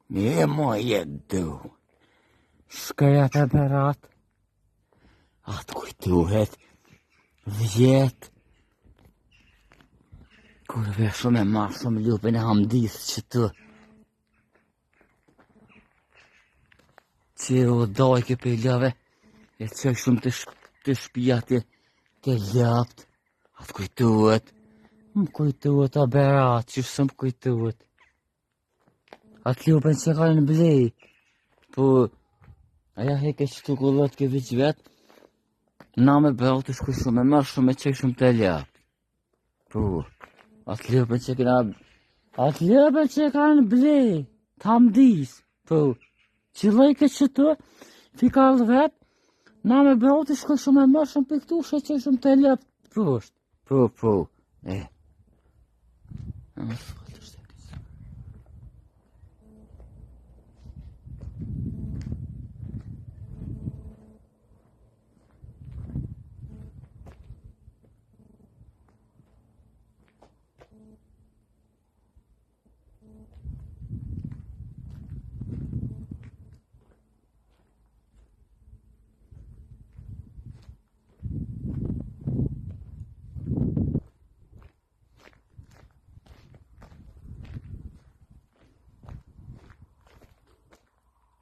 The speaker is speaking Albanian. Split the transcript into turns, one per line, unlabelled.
Nie moje du. Shkëja të berat. Atë kujtuhet. Vjet. Kur veshëm e marshëm lupin e hamdis që të. Që o dojke për ljave. E që shumë të shpia të ljapt. Atë kujtuhet. Më kujtuhet a berat që shumë kujtuhet. Atë lupin që ka në blej. Po, aja heke që të kullot ke vëq vetë. Na me berat të shkuj shumë e marrë shumë e që shumë të ljapt. Po, atë lupin që kena... Atë lupin që ka në blej. Të hamdis. Po, që lejke që të fikall vetë. Na me berat të shkuj shumë e marrë shumë për këtu shë që shumë të ljapt. Po, po,